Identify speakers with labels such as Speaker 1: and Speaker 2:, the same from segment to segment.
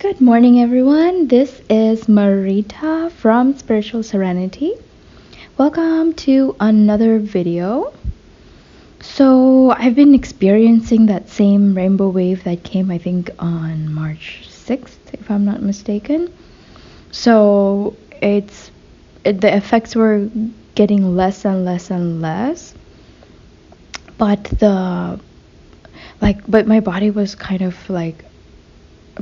Speaker 1: Good morning, everyone. This is Marita from Spiritual Serenity. Welcome to another video. So I've been experiencing that same rainbow wave that came, I think, on March 6th, if I'm not mistaken. So the effects were getting less and less and less, but my body was kind of like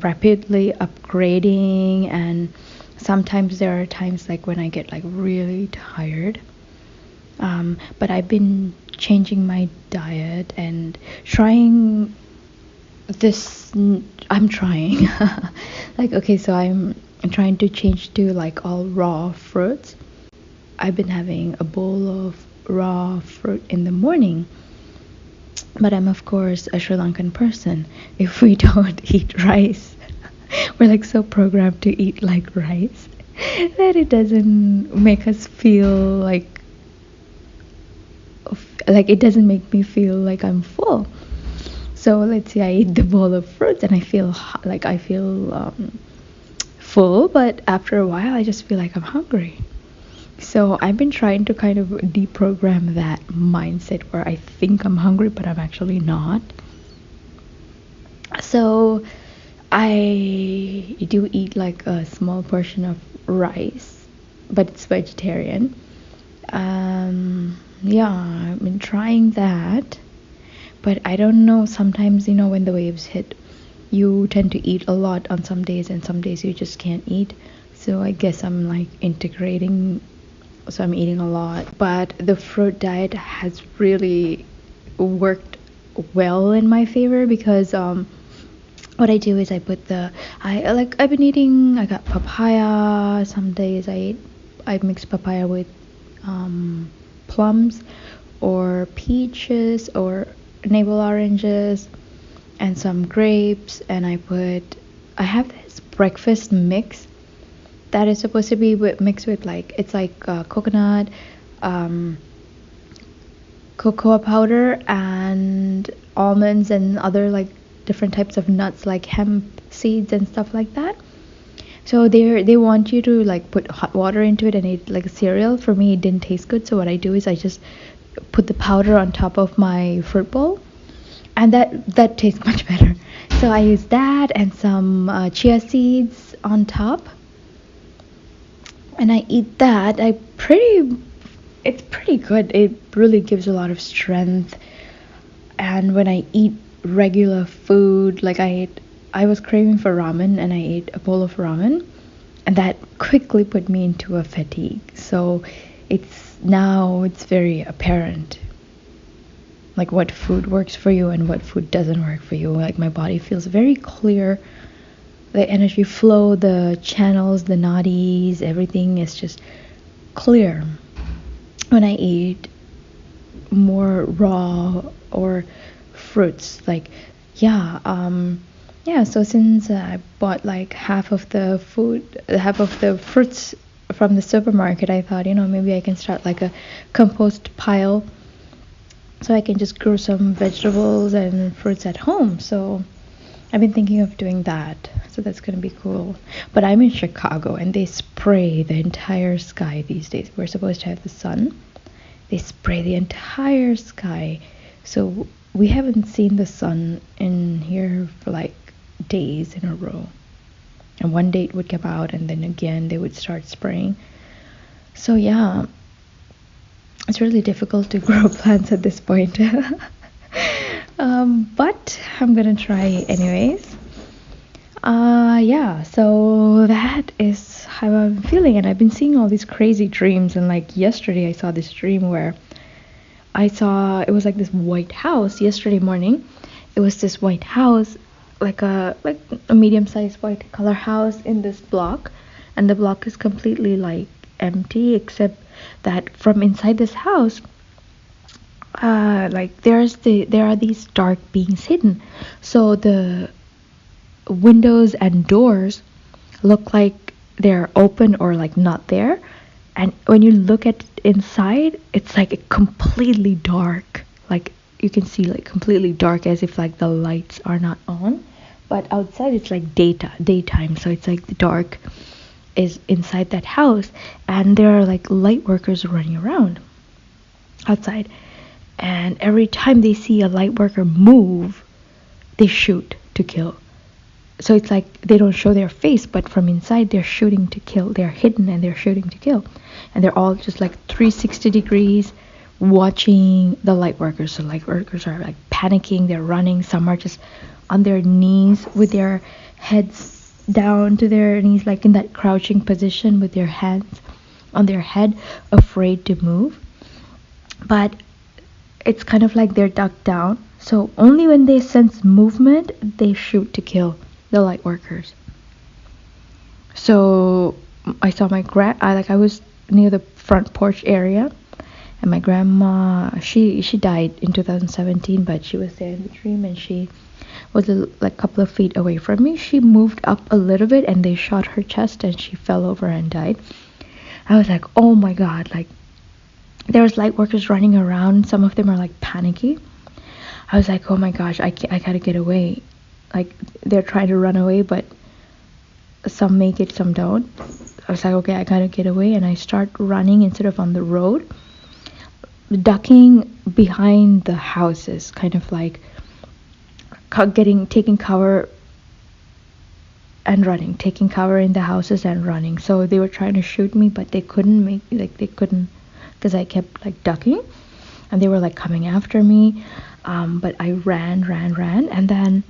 Speaker 1: rapidly upgrading, and sometimes there are times like when I get like really tired, but I've been changing my diet and trying this. I'm trying so I'm trying to change to like all raw fruits. I've been having a bowl of raw fruit in the morning. But I'm, of course, a Sri Lankan person. If we don't eat rice, we're like so programmed to eat like rice that it doesn't make us feel like it doesn't make me feel like I'm full. So let's say I eat the bowl of fruits and I feel full, but after a while I just feel like I'm hungry. So I've been trying to kind of deprogram that mindset where I think I'm hungry, but I'm actually not. So I do eat like a small portion of rice, but it's vegetarian. I've been trying that, but I don't know, sometimes, when the waves hit, you tend to eat a lot on some days, and some days you just can't eat. So I guess I'm like integrating. So I'm eating a lot, but the fruit diet has really worked well in my favor, because what I do is I got papaya. Some days I mix papaya with plums or peaches or navel oranges and some grapes, and I have this breakfast mix that is supposed to be mixed with coconut, cocoa powder, and almonds, and other like different types of nuts like hemp seeds and stuff like that. So they want you to like put hot water into it and eat like a cereal. For me, it didn't taste good, so what I do is I just put the powder on top of my fruit bowl, and that tastes much better. So I use that and some chia seeds on top, and I eat that. It's pretty good. It really gives a lot of strength. And when I eat regular food, like I was craving for ramen, and I ate a bowl of ramen, and that quickly put me into a fatigue. So it's very apparent like what food works for you and what food doesn't work for you. Like my body feels very clear. The energy flow, the channels, the nadis, everything is just clear when I eat more raw or fruits. So since I bought like half of the fruits from the supermarket, I thought, maybe I can start like a compost pile, so I can just grow some vegetables and fruits at home. So I've been thinking of doing that, so that's going to be cool. But I'm in Chicago, and they spray the entire sky these days. We're supposed to have the sun. They spray the entire sky. So we haven't seen the sun in here for like days in a row. And one day it would come out, and then again they would start spraying. So yeah, it's really difficult to grow plants at this point. But I'm gonna try anyways. So that is how I'm feeling, and I've been seeing all these crazy dreams. And like yesterday I saw this dream where it was like this white house. Yesterday morning it was this white house, like a medium-sized white color house in this block, and the block is completely like empty, except that from inside this house there are these dark beings hidden. So the windows and doors look like they're open or like not there, and when you look at inside, it's like completely dark. Like you can see like completely dark, as if like the lights are not on, but outside it's like daytime, so it's like the dark is inside that house, and there are like light workers running around outside, and every time they see a light worker move, they shoot to kill. So it's like they don't show their face, but from inside they're shooting to kill. They're hidden and they're shooting to kill. And they're all just like 360 degrees watching the light workers. So light workers are like panicking, they're running. Some are just on their knees with their heads down to their knees, like in that crouching position with their hands on their head, afraid to move. But it's kind of like they're ducked down. So only when they sense movement, they shoot to kill the light workers. So I saw my I was near the front porch area, and my grandma, she died in 2017, but she was there in the dream, and she was like a couple of feet away from me. She moved up a little bit, and they shot her chest, and she fell over and died. I was like, oh my god, like there's light workers running around. Some of them are like panicky. I was like, oh my gosh, I gotta get away. Like they're trying to run away, but some make it, some don't. I was like, okay, I gotta get away, and I start running instead of on the road, ducking behind the houses, kind of like taking cover and running, taking cover in the houses and running. So they were trying to shoot me, but they couldn't because I kept like ducking, and they were like coming after me. But I ran, and then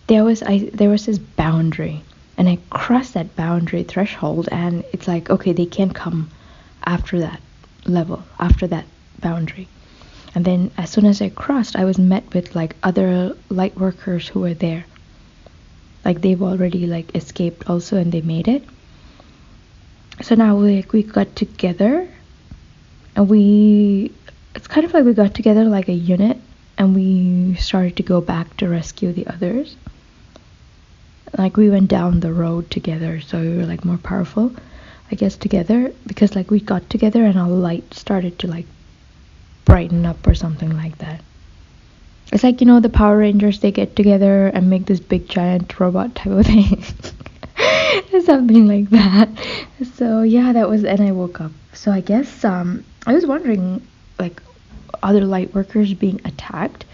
Speaker 1: there was this boundary, and I crossed that boundary threshold, and it's like, okay, they can't come after that level, after that boundary. And then as soon as I crossed, I was met with like other light workers who were there. Like they've already like escaped also, and they made it. So now we got together, and it's kind of like we got together like a unit, and we started to go back to rescue the others. Like we went down the road together, so we were like more powerful, I guess, together, because like we got together and our light started to like brighten up or something like that. It's like, the Power Rangers, they get together and make this big giant robot type of thing. Something like that. So yeah, that was, and I woke up. So I guess I was wondering, like, other light workers being attacked.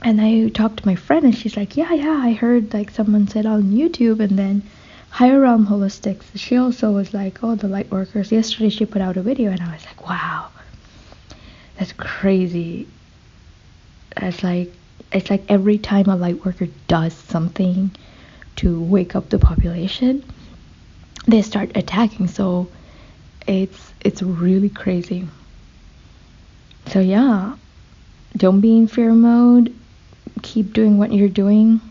Speaker 1: And I talked to my friend, and she's like, yeah, I heard like someone said on YouTube. And then Higher Realm Holistics, she also was like, oh, the light workers. Yesterday she put out a video, and I was like, wow, that's crazy. It's like every time a light worker does something to wake up the population, they start attacking. So it's really crazy. So yeah, don't be in fear mode. Keep doing what you're doing.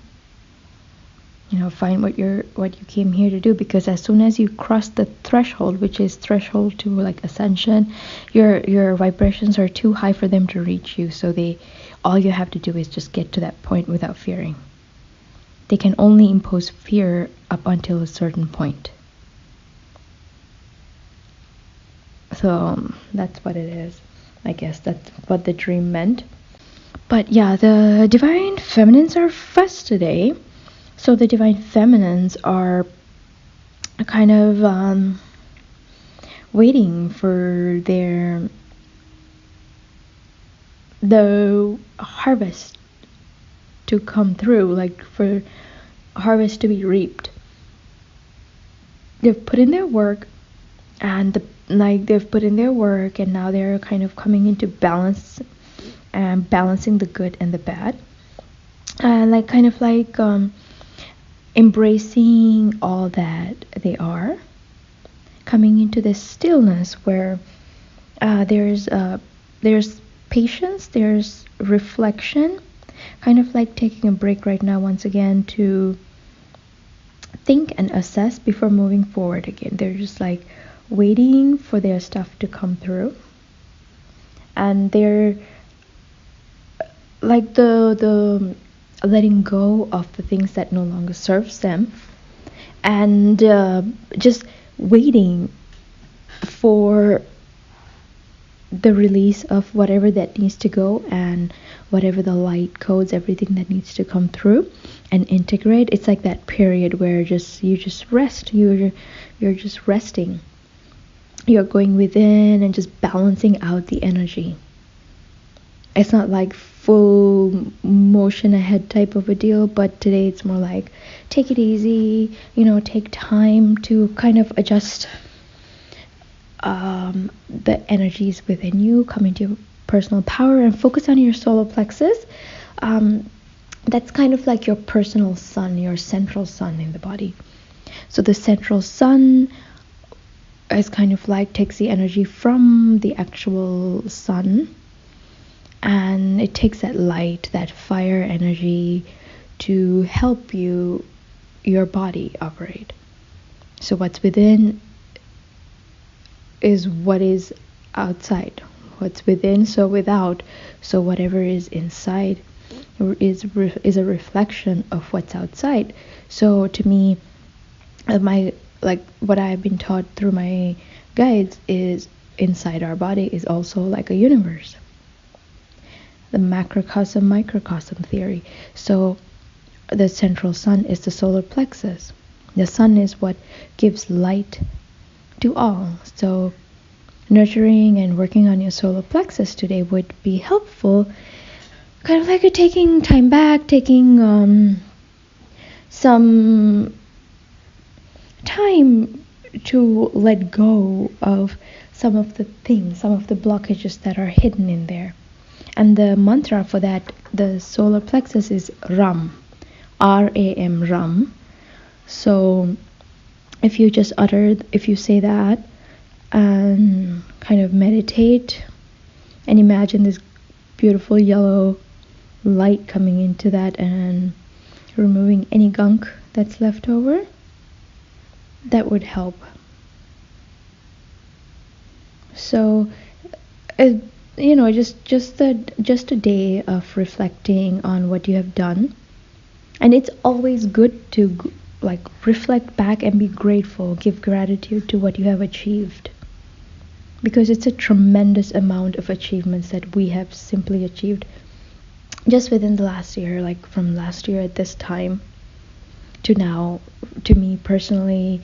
Speaker 1: Find what you came here to do, because as soon as you cross the threshold, which is threshold to like ascension, your vibrations are too high for them to reach you. So all you have to do is just get to that point without fearing. They can only impose fear up until a certain point. So that's what it is. I guess that's what the dream meant. But yeah, the Divine Feminines are fest today. So the Divine Feminines are kind of waiting for the harvest to come through, like for harvest to be reaped. They've put in their work, and now they're kind of coming into balance and balancing the good and the bad, and like kind of like embracing all that they are, coming into this stillness where there's patience, there's reflection, kind of like taking a break right now once again to think and assess before moving forward again. They're just like waiting for their stuff to come through, and they're like the letting go of the things that no longer serves them, and just waiting for the release of whatever that needs to go, and whatever the light codes, everything that needs to come through and integrate. It's like that period where you just rest. You're just resting. You're going within and just balancing out the energy. It's not like full motion ahead type of a deal, but today it's more like take it easy, take time to kind of adjust the energies within you, come into your personal power and focus on your solar plexus. That's kind of like your personal sun, your central sun in the body. So the central sun is kind of like takes the energy from the actual sun, and it takes that light, that fire energy to help your body operate. So what's within is what is outside. What's within, so without. So whatever is inside is a reflection of what's outside. So to me, what I've been taught through my guides is inside our body is also like a universe. The macrocosm microcosm theory. So the central sun is the solar plexus. The sun is what gives light to all. So nurturing and working on your solar plexus today would be helpful, kind of like you're taking time back, taking some time to let go of some of the things, some of the blockages that are hidden in there. And the mantra for that, the solar plexus, is Ram, R-A-M, Ram. So if you say that and kind of meditate and imagine this beautiful yellow light coming into that and removing any gunk that's left over, that would help. So just a day of reflecting on what you have done. And it's always good to reflect back and be grateful, give gratitude to what you have achieved, because it's a tremendous amount of achievements that we have simply achieved just within the last year. Like from last year at this time to now, to me personally,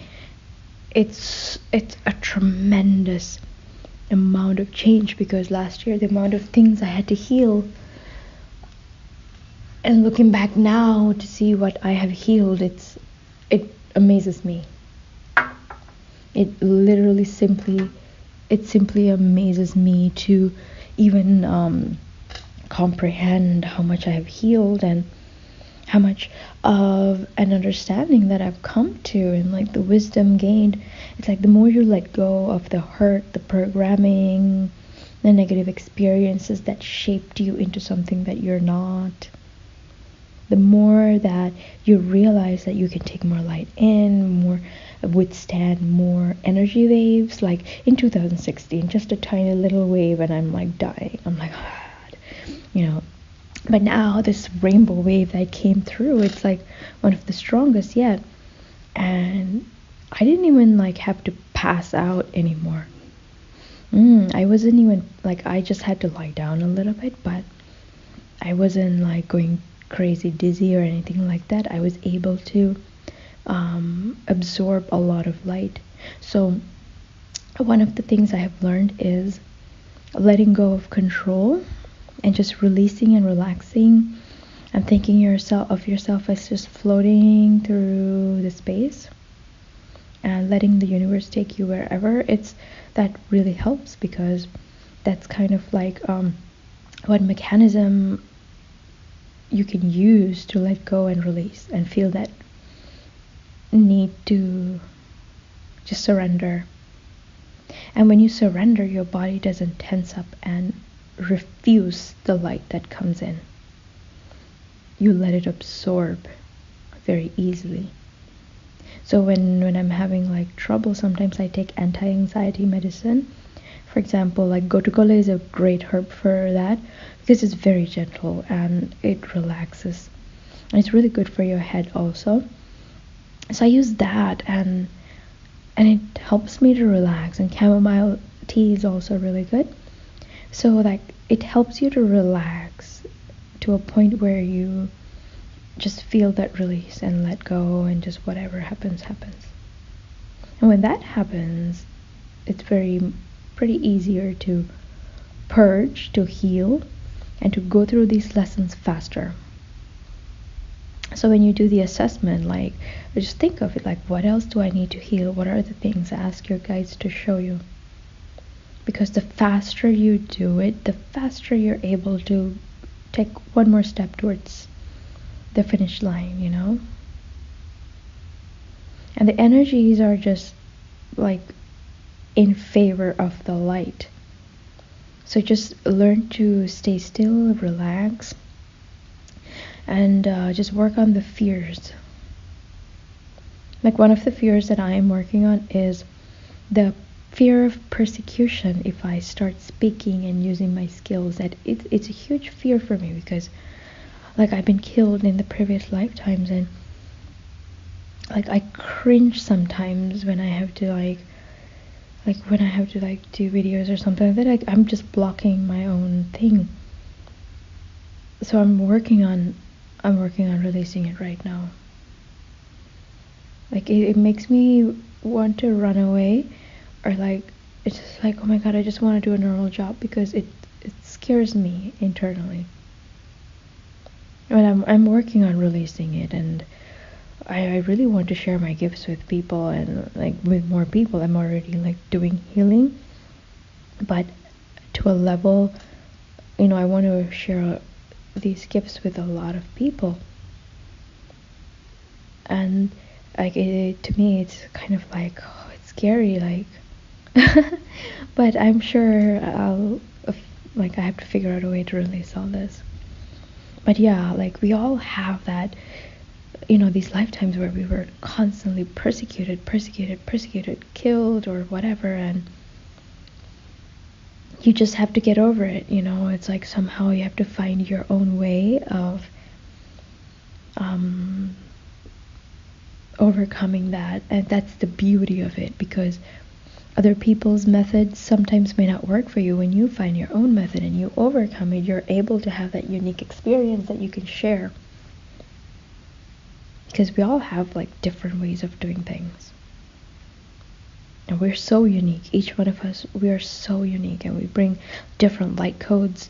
Speaker 1: it's a tremendous amount of change, because last year the amount of things I had to heal, and looking back now to see what I have healed, it amazes me. It simply amazes me to even comprehend how much I have healed and how much of an understanding that I've come to, and like the wisdom gained. It's like the more you let go of the hurt, the programming, the negative experiences that shaped you into something that you're not, the more that you realize that you can take more light in, withstand more energy waves. Like in 2016, just a tiny little wave and I'm like dying. I'm like, God, But now this rainbow wave that came through, it's like one of the strongest yet. And I didn't even have to pass out anymore. I wasn't even I just had to lie down a little bit, but I wasn't going crazy dizzy or anything like that. I was able to absorb a lot of light. So one of the things I have learned is letting go of control and just releasing and relaxing and thinking of yourself as just floating through the space and letting the universe take you wherever. That really helps, because that's kind of what mechanism you can use to let go and release and feel that need to just surrender. And when you surrender, your body doesn't tense up and refuse the light that comes in. You let it absorb very easily. So when I'm having trouble, sometimes I take anti-anxiety medicine. For example, gotu-kola is a great herb for that, because it's very gentle and it relaxes. And it's really good for your head also. So I use that, and it helps me to relax. And chamomile tea is also really good. So like it helps you to relax to a point where you just feel that release and let go, and just whatever happens. And when that happens, it's pretty easier to purge, to heal, and to go through these lessons faster. So when you do the assessment, like, just think of it like, what else do I need to heal? What are the things? Ask your guides to show you. Because the faster you do it, the faster you're able to take one more step towards the finish line, you know? And the energies are just like in favor of the light. So just learn to stay still, relax, and just work on the fears. Like one of the fears that I am working on is the fear of persecution if I start speaking and using my skills. That it's a huge fear for me, because like I've been killed in the previous lifetimes, and like I cringe sometimes when I have to like when I have to like do videos or something like that. I'm just blocking my own thing. So I'm working on releasing it right now. Like it makes me want to run away, or like it's just like, oh my god, I just want to do a normal job, because it scares me internally. But I'm working on releasing it, and I really want to share my gifts with people, and like with more people. I'm already like doing healing, but to a level, you know, I want to share these gifts with a lot of people. And like to me it's kind of like, oh, it's scary, like but I'm sure I have to figure out a way to release all this. But yeah, like we all have that, you know, these lifetimes where we were constantly persecuted, killed or whatever, and you just have to get over it, you know. It's like somehow you have to find your own way of overcoming that. And that's the beauty of it, because other people's methods sometimes may not work for you. When you find your own method and you overcome it, you're able to have that unique experience that you can share. Because we all have like different ways of doing things. And we're so unique. Each one of us, we are so unique, and we bring different light codes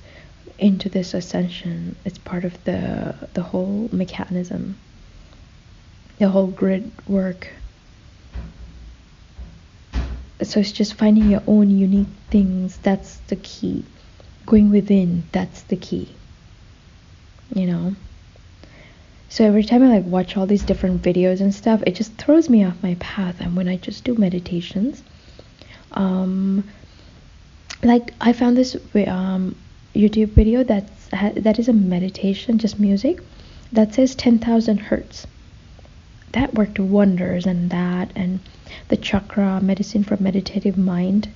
Speaker 1: into this ascension. It's part of the whole mechanism, the whole grid work. So it's just finding your own unique things. That's the key. Going within, that's the key. You know? So every time I like watch all these different videos and stuff, it just throws me off my path. And when I just do meditations, like I found this YouTube video that is a meditation, just music, that says 10,000 hertz. That worked wonders, and the chakra medicine for meditative mind,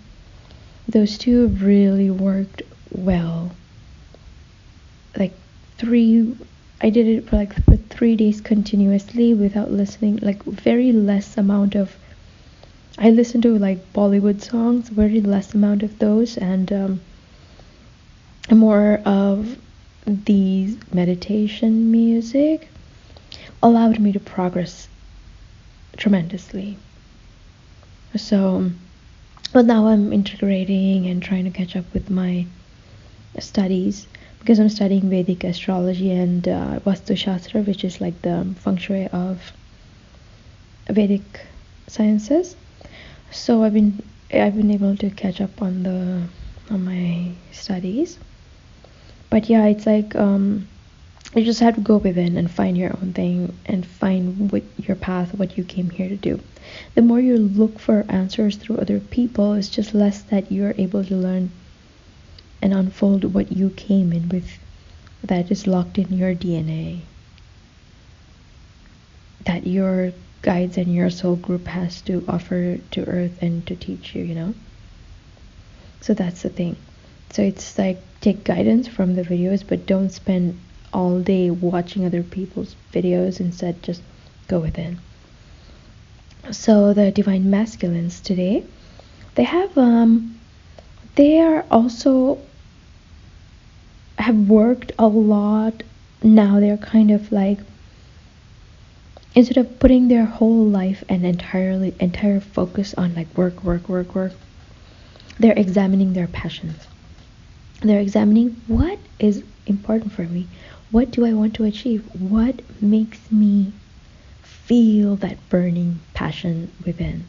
Speaker 1: those two really worked well. Like I did it for 3 days continuously without listening, like very less amount of, I listened to like Bollywood songs, very less amount of those, and more of the meditation music allowed me to progress tremendously. So, but now I'm integrating and trying to catch up with my studies, because I'm studying Vedic astrology and Vastu Shastra, which is like the feng shui of Vedic sciences. So I've been able to catch up on my studies. But yeah, it's like you just have to go within and find your own thing, and find what your path, what you came here to do. The more you look for answers through other people, it's just less that you're able to learn and unfold what you came in with, that is locked in your DNA, that your guides and your soul group has to offer to earth and to teach you, you know. So that's the thing. So it's like, take guidance from the videos, but don't spend all day watching other people's videos. Instead, just go within. So the divine masculines today, they are also have worked a lot. Now they're kind of like, instead of putting their whole life and entire focus on like work, they're examining their passions. They're examining what is important for me. What do I want to achieve? What makes me feel that burning passion within?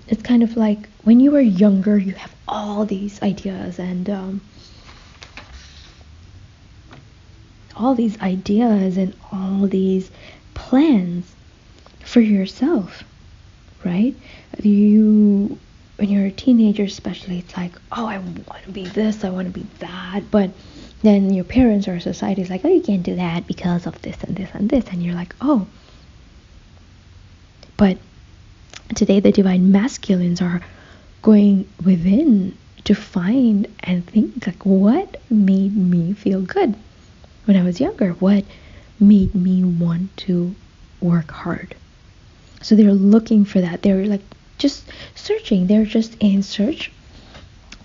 Speaker 1: It's kind of like when you were younger, you have all these ideas and all these plans for yourself, right? When you're a teenager especially, it's like, oh, I want to be this, I want to be that, but then your parents or society is like, oh, you can't do that because of this and this and this, and you're like, oh. But today the divine masculines are going within to find and think like, what made me feel good when I was younger? What made me want to work hard? So they're looking for that. They're like just searching. They're just in search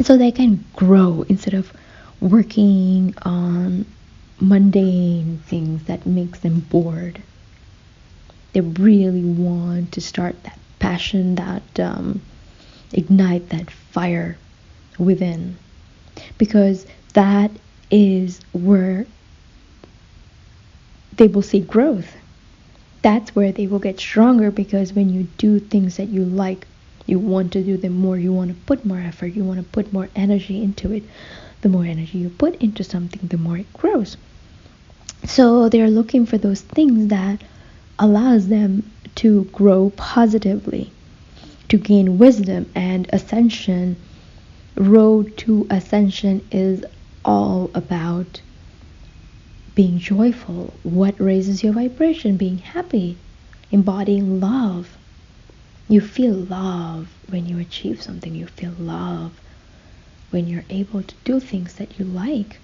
Speaker 1: so they can grow instead of working on mundane things that makes them bored. They really want to start that passion, that ignite that fire within, because that is where they will see growth. That's where they will get stronger, because when you do things that you like, you want to do them more, you want to put more effort, you want to put more energy into it. The more energy you put into something, the more it grows. So they're looking for those things that allows them to grow positively, to gain wisdom and ascension. Road to ascension is all about being joyful, what raises your vibration, being happy, embodying love. You feel love when you achieve something. You feel love when you're able to do things that you like.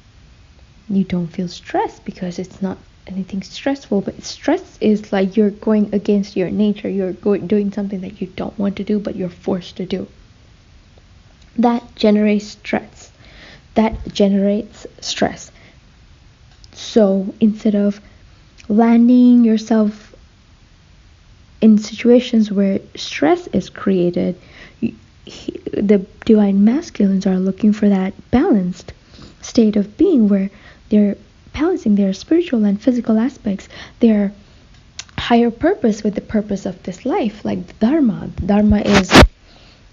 Speaker 1: You don't feel stressed because it's not anything stressful, but stress is like you're going against your nature. You're doing something that you don't want to do, but you're forced to do. That generates stress. So instead of landing yourself in situations where stress is created, the divine masculines are looking for that balanced state of being where they're balancing their spiritual and physical aspects, their higher purpose with the purpose of this life, like the Dharma. The Dharma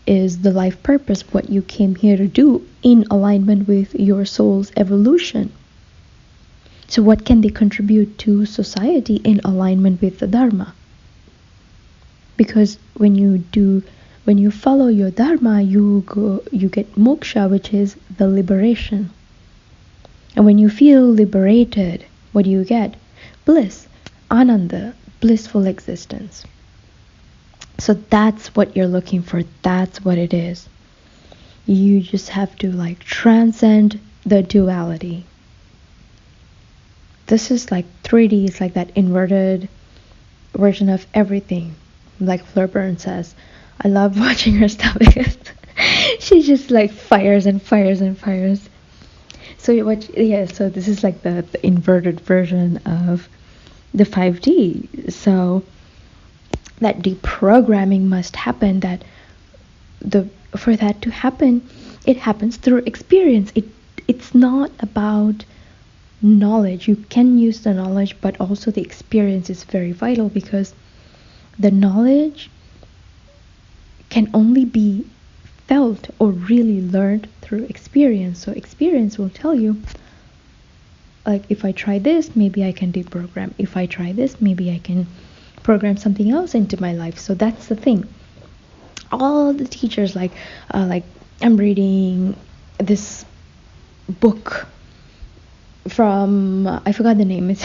Speaker 1: is the life purpose, what you came here to do in alignment with your soul's evolution. So what can they contribute to society in alignment with the Dharma? Because when you follow your Dharma, you get moksha, which is the liberation. And when you feel liberated, what do you get? Bliss, ananda, blissful existence. So that's what you're looking for. That's what it is. You just have to like transcend the duality. This is like 3D. It's like that inverted version of everything. Like Fleur Burns says, I love watching her stuff because she just like fires and fires and fires. So so this is like the inverted version of the 5D. So that deprogramming must happen. For that to happen, it happens through experience. It's not about knowledge. You can use the knowledge, but also the experience is very vital, because the knowledge can only be felt or really learned through experience. So experience will tell you, like, if I try this, maybe I can deprogram. If I try this, maybe I can program something else into my life. So that's the thing. All the teachers, like I'm reading this book from I forgot the name. It's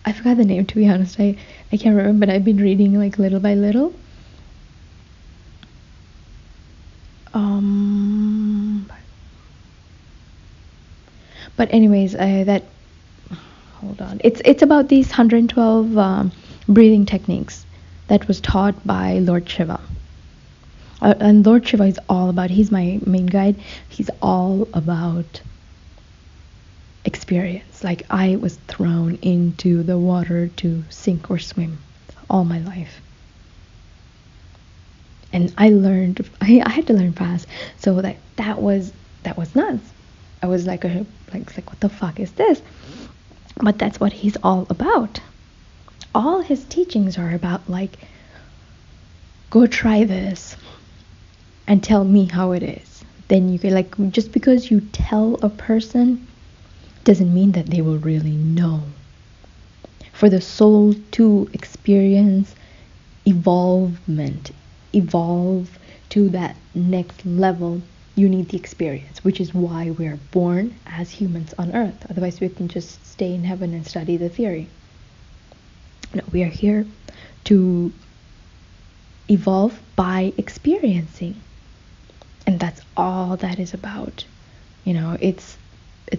Speaker 1: I forgot the name, to be honest. I can't remember, but I've been reading like little by little. But anyways, hold on. It's about these 112 breathing techniques that was taught by Lord Shiva. And Lord Shiva is all about, he's my main guide, he's all about experience. Like, I was thrown into the water to sink or swim all my life. And I learned, I had to learn fast. So that was nuts. I was like, what the fuck is this? But that's what he's all about. All his teachings are about, like, go try this and tell me how it is. Then you can, like, just because you tell a person doesn't mean that they will really know. For the soul to experience evolvement, evolve to that next level, you need the experience, which is why we're born as humans on earth. Otherwise we can just stay in heaven and study the theory. No, we are here to evolve by experiencing. And that's all that is about. You know, it's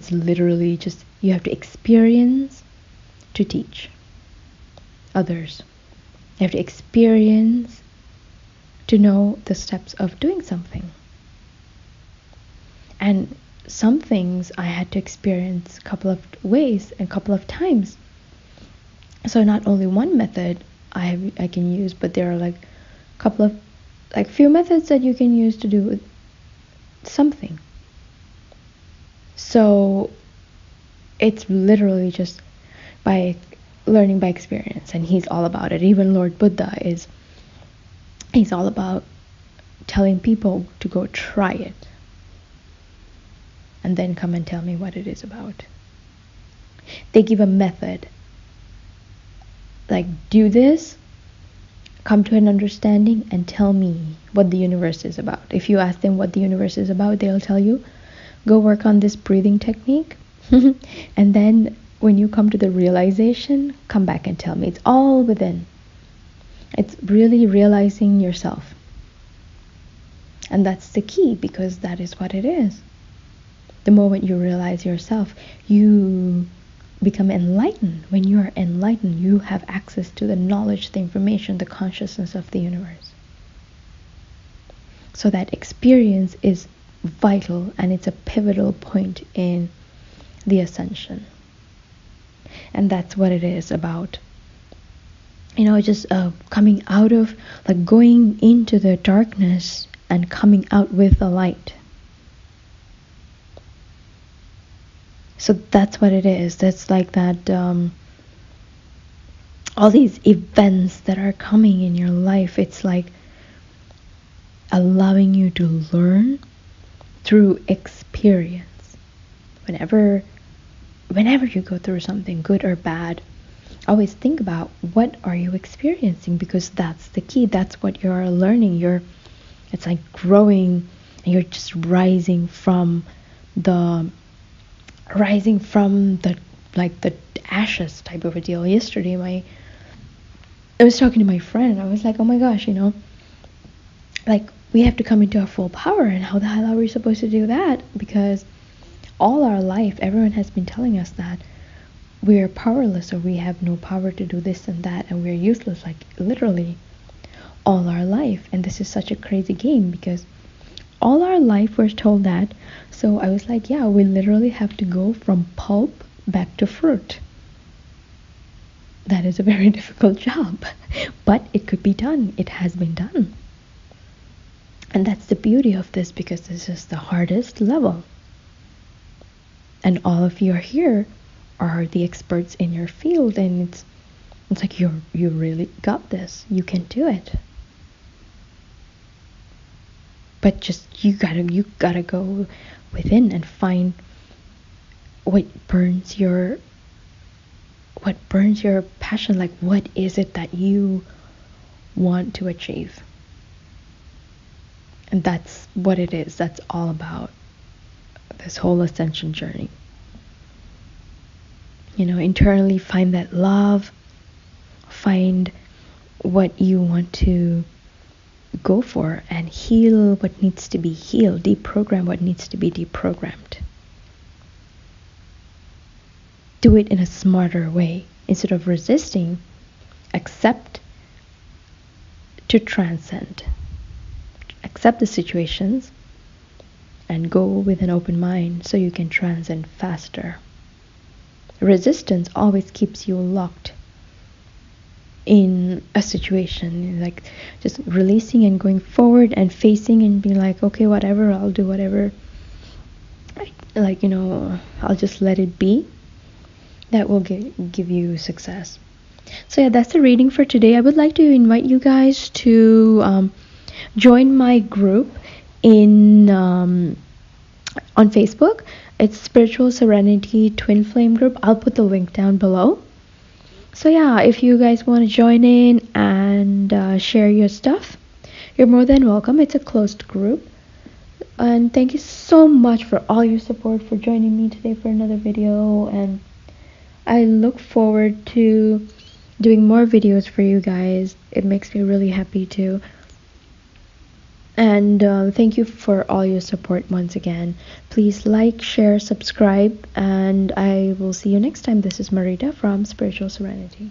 Speaker 1: literally just, you have to experience to teach others. You have to experience to know the steps of doing something. And some things I had to experience a couple of ways and a couple of times. So not only one method I can use, but there are like a couple of, like, few methods that you can use to do something. So it's literally just by learning by experience, and he's all about it. Even Lord Buddha he's all about telling people to go try it and then come and tell me what it is about. They give a method, like, do this, come to an understanding, and tell me what the universe is about. If you ask them what the universe is about, they'll tell you, go work on this breathing technique, and then when you come to the realization, come back and tell me. It's all within. It's really realizing yourself. And that's the key, because that is what it is. The moment you realize yourself, you become enlightened. When you are enlightened, you have access to the knowledge, the information, the consciousness of the universe. So that experience is vital, and it's a pivotal point in the ascension. And that's what it is about. You know, just coming out of, like, going into the darkness and coming out with the light. So that's what it is. That's like that, all these events that are coming in your life, it's like allowing you to learn through experience. Whenever you go through something, good or bad, always think about, what are you experiencing? Because that's the key. That's what you're learning. It's like growing, and you're just rising from the like the ashes type of a deal. Yesterday I was talking to my friend, and I was like, oh my gosh, you know, like, we have to come into our full power, and how the hell are we supposed to do that? Because all our life, everyone has been telling us that we're powerless, or we have no power to do this and that, and we're useless, like, literally all our life. And this is such a crazy game, because all our life we're told that. So I was like, yeah, we literally have to go from pulp back to fruit. That is a very difficult job, but it could be done. It has been done. And that's the beauty of this, because this is the hardest level. And all of you are here are the experts in your field, and it's like you really got this. You can do it. But just you gotta go within and find what burns your passion. Like, what is it that you want to achieve? And that's what it is. That's all about this whole ascension journey. You know, internally find that love, find what you want to go for, and heal what needs to be healed, deprogram what needs to be deprogrammed. Do it in a smarter way. Instead of resisting, accept to transcend. accept the situations and go with an open mind so you can transcend faster. Resistance always keeps you locked in a situation, like just releasing and going forward and facing and being like, okay, whatever, I'll do whatever, like, I'll just let it be. That will give you success. So yeah, that's the reading for today. I would like to invite you guys to join my group on Facebook. It's Spiritual Serenity Twin Flame Group. I'll put the link down below. So yeah, if you guys want to join in and share your stuff, you're more than welcome. It's a closed group. And thank you so much for all your support, for joining me today for another video. And I look forward to doing more videos for you guys. It makes me really happy too. And thank you for all your support once again. Please like, share, subscribe, and I will see you next time. This is Marita from Spiritual Serenity.